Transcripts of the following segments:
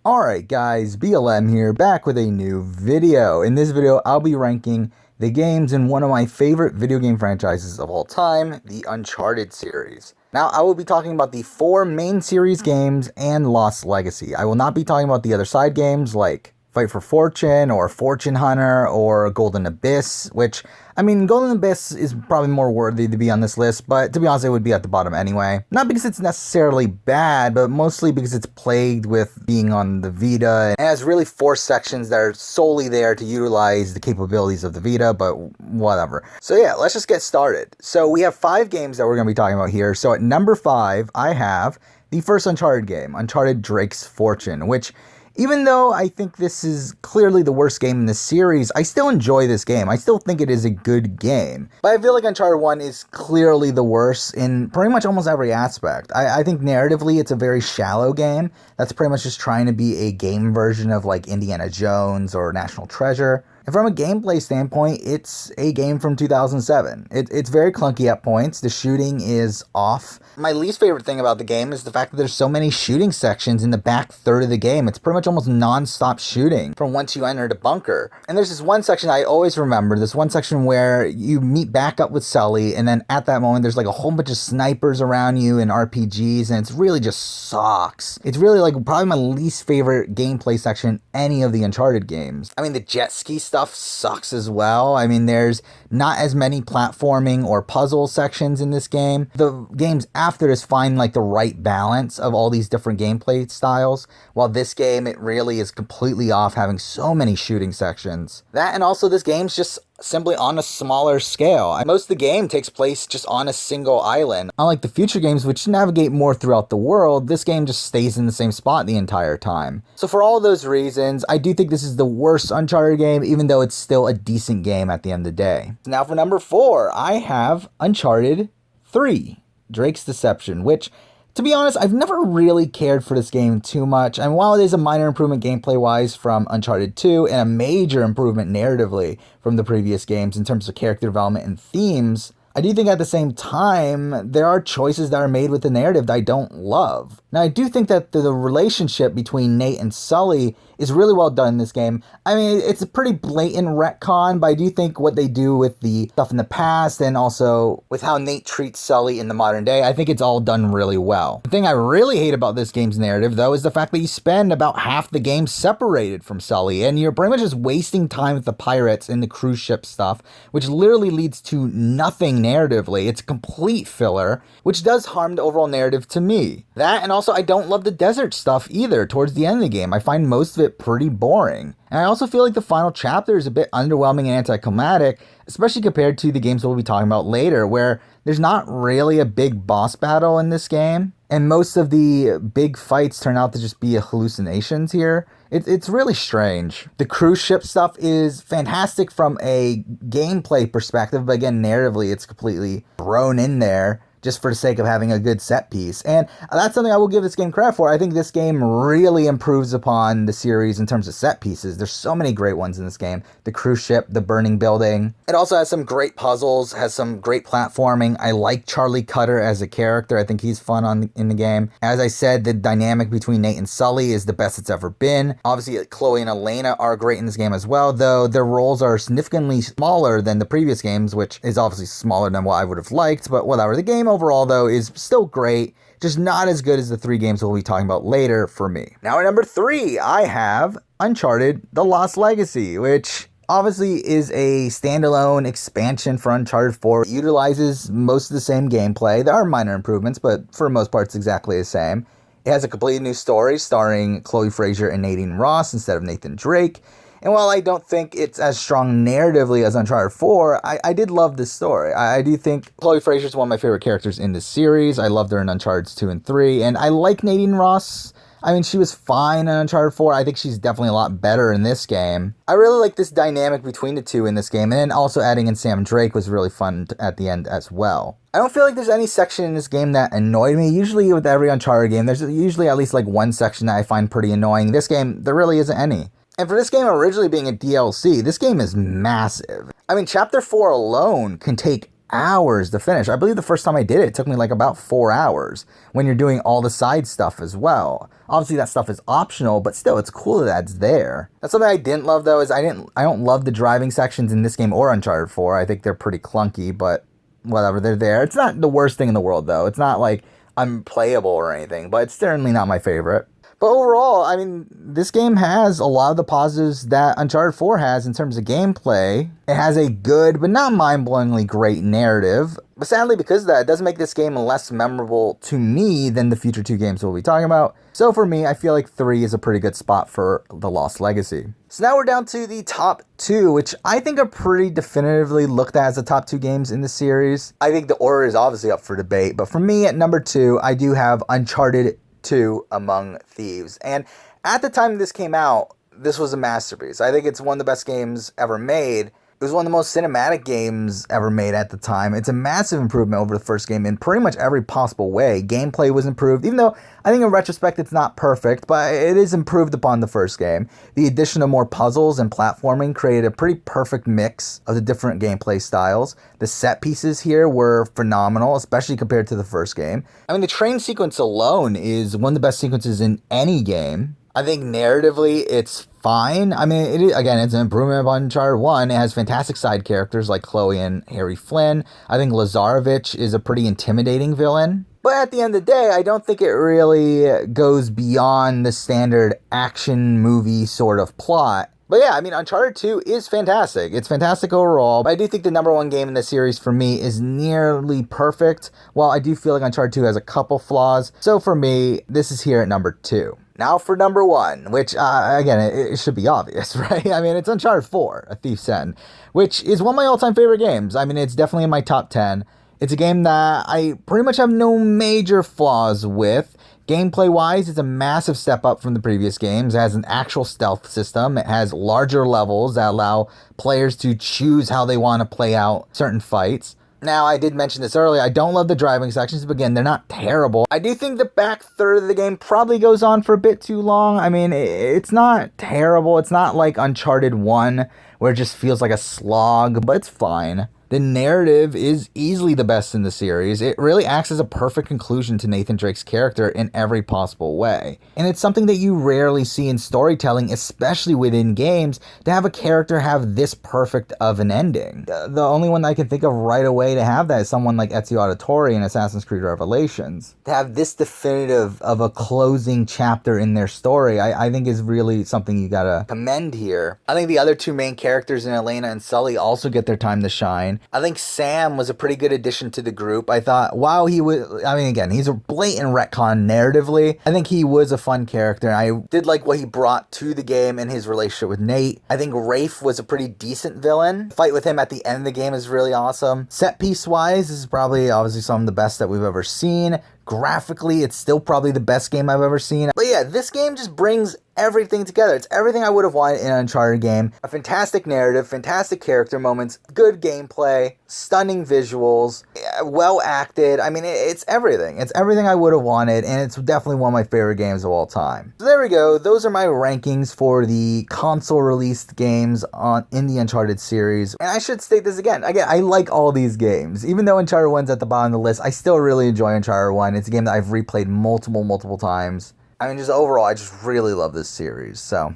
Alright guys, BLM here, back with a new video. In this video, I'll be ranking the games in one of my favorite video game franchises of all time, the Uncharted series. Now, I will be talking about the 4 main series games and Lost Legacy. I will not be talking about the other side games like Fight for Fortune or Fortune Hunter or Golden Abyss, which, I mean, Golden Abyss is probably more worthy to be on this list, but to be honest, it would be at the bottom anyway. Not because it's necessarily bad, but mostly because it's plagued with being on the Vita, and it has really 4 sections that are solely there to utilize the capabilities of the Vita, but whatever. So yeah, let's just get started. So we have 5 games that we're going to be talking about here. So at number 5, I have the first Uncharted game, Uncharted Drake's Fortune, which, even though I think this is clearly the worst game in the series, I still enjoy this game. I still think it is a good game. But I feel like Uncharted 1 is clearly the worst in pretty much almost every aspect. I think narratively it's a very shallow game that's pretty much just trying to be a game version of like Indiana Jones or National Treasure. And from a gameplay standpoint, it's a game from 2007. It's very clunky at points. The shooting is off. My least favorite thing about the game is the fact that there's so many shooting sections in the back third of the game. It's pretty much almost non-stop shooting from once you enter the bunker. And there's this one section I always remember, this one section where you meet back up with Sully, and then at that moment there's like a whole bunch of snipers around you and RPGs, and it's really just sucks. It's really like probably my least favorite gameplay section in any of the Uncharted games. I mean, the jet ski stuff sucks as well. I mean, there's not as many platforming or puzzle sections in this game. The games after this find like the right balance of all these different gameplay styles, while this game, it really is completely off, having so many shooting sections. That, and also this game's just simply on a smaller scale. Most of the game takes place just on a single island. Unlike the future games, which navigate more throughout the world, this game just stays in the same spot the entire time. So for all those reasons, I do think this is the worst Uncharted game, even though it's still a decent game at the end of the day. Now for number 4, I have Uncharted 3, Drake's Deception, which, to be honest, I've never really cared for this game too much, and while it is a minor improvement gameplay-wise from Uncharted 2, and a major improvement narratively from the previous games in terms of character development and themes, I do think at the same time, there are choices that are made with the narrative that I don't love. Now, I do think that the relationship between Nate and Sully is really well done in this game. I mean, it's a pretty blatant retcon, but I do think what they do with the stuff in the past and also with how Nate treats Sully in the modern day, I think it's all done really well. The thing I really hate about this game's narrative, though, is the fact that you spend about half the game separated from Sully, and you're pretty much just wasting time with the pirates and the cruise ship stuff, which literally leads to nothing narratively. It's complete filler, which does harm the overall narrative to me. That, and also I don't love the desert stuff either towards the end of the game. I find most of it pretty boring. And I also feel like the final chapter is a bit underwhelming and anticlimactic, especially compared to the games we'll be talking about later, where there's not really a big boss battle in this game, and most of the big fights turn out to just be hallucinations here. It's really strange. The cruise ship stuff is fantastic from a gameplay perspective, but again, narratively, it's completely thrown in there just for the sake of having a good set piece. And that's something I will give this game credit for. I think this game really improves upon the series in terms of set pieces. There's so many great ones in this game. The cruise ship, the burning building. It also has some great puzzles, has some great platforming. I like Charlie Cutter as a character. I think he's fun in the game. As I said, the dynamic between Nate and Sully is the best it's ever been. Obviously, Chloe and Elena are great in this game as well, though their roles are significantly smaller than the previous games, which is obviously smaller than what I would have liked, but whatever. The game overall, though, is still great, just not as good as the 3 games we'll be talking about later for me. Now at number 3, I have Uncharted The Lost Legacy, which obviously is a standalone expansion for Uncharted 4. It utilizes most of the same gameplay. There are minor improvements, but for the most part it's exactly the same. It has a completely new story starring Chloe Frazer and Nadine Ross instead of Nathan Drake. And while I don't think it's as strong narratively as Uncharted 4, I did love this story. I do think Chloe Frazer is one of my favorite characters in this series. I loved her in Uncharted 2 and 3, and I like Nadine Ross. I mean, she was fine in Uncharted 4. I think she's definitely a lot better in this game. I really like this dynamic between the two in this game, and then also adding in Sam Drake was really fun at the end as well. I don't feel like there's any section in this game that annoyed me. Usually with every Uncharted game, there's usually at least like one section that I find pretty annoying. This game, there really isn't any. And for this game originally being a DLC, this game is massive. I mean, Chapter 4 alone can take hours to finish. I believe the first time I did it, it took me like about 4 hours when you're doing all the side stuff as well. Obviously that stuff is optional, but still it's cool that that's there. That's something I didn't love though, is I don't love the driving sections in this game or Uncharted 4. I think they're pretty clunky, but whatever, they're there. It's not the worst thing in the world though. It's not like unplayable or anything, but it's certainly not my favorite. But overall, I mean, this game has a lot of the positives that Uncharted 4 has in terms of gameplay. It has a good, but not mind-blowingly great narrative. But sadly, because of that, it does make this game less memorable to me than the future 2 games we'll be talking about. So for me, I feel like 3 is a pretty good spot for The Lost Legacy. So now we're down to the top 2, which I think are pretty definitively looked at as the top 2 games in the series. I think the order is obviously up for debate, but for me at number 2, I do have Uncharted 2 Among Thieves. And at the time this came out, this was a masterpiece. I think it's one of the best games ever made. It was one of the most cinematic games ever made at the time. It's a massive improvement over the first game in pretty much every possible way. Gameplay was improved, even though I think in retrospect it's not perfect, but it is improved upon the first game. The addition of more puzzles and platforming created a pretty perfect mix of the different gameplay styles. The set pieces here were phenomenal, especially compared to the first game. I mean, the train sequence alone is one of the best sequences in any game. I think narratively it's fine. I mean, again, it's an improvement upon Uncharted 1. It has fantastic side characters like Chloe and Harry Flynn. I think Lazarevich is a pretty intimidating villain. But at the end of the day, I don't think it really goes beyond the standard action movie sort of plot. But yeah, I mean, Uncharted 2 is fantastic. It's fantastic overall. But I do think the number 1 game in the series for me is nearly perfect. While I do feel like Uncharted 2 has a couple flaws. So for me, this is here at number 2. Now for number 1, which, again, it should be obvious, right? I mean, it's Uncharted 4, A Thief's End, which is one of my all-time favorite games. I mean, it's definitely in my top 10. It's a game that I pretty much have no major flaws with. Gameplay-wise, it's a massive step up from the previous games. It has an actual stealth system. It has larger levels that allow players to choose how they want to play out certain fights. Now, I did mention this earlier, I don't love the driving sections, but again, they're not terrible. I do think the back third of the game probably goes on for a bit too long. I mean, it's not terrible. It's not like Uncharted 1, where it just feels like a slog, but it's fine. The narrative is easily the best in the series. It really acts as a perfect conclusion to Nathan Drake's character in every possible way. And it's something that you rarely see in storytelling, especially within games, to have a character have this perfect of an ending. The only one I can think of right away to have that is someone like Ezio Auditore in Assassin's Creed Revelations. To have this definitive of a closing chapter in their story, I think is really something you gotta commend here. I think the other 2 main characters in Elena and Sully also get their time to shine. I think Sam was a pretty good addition to the group. I thought, wow, again, he's a blatant retcon narratively. I think he was a fun character. I did like what he brought to the game and his relationship with Nate. I think Rafe was a pretty decent villain. The fight with him at the end of the game is really awesome. Set piece wise, this is probably obviously some of the best that we've ever seen. Graphically, it's still probably the best game I've ever seen. But yeah, this game just brings everything together. It's everything I would have wanted in an Uncharted game. A fantastic narrative, fantastic character moments, good gameplay, stunning visuals, well acted. I mean, it's everything. It's everything I would have wanted, and it's definitely one of my favorite games of all time. So there we go. Those are my rankings for the console-released games in the Uncharted series. And I should state this again. I like all these games. Even though Uncharted 1's at the bottom of the list, I still really enjoy Uncharted 1. It's a game that I've replayed multiple times. I mean, just overall, I just really love this series. So,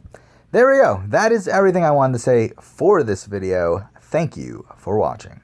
there we go. That is everything I wanted to say for this video. Thank you for watching.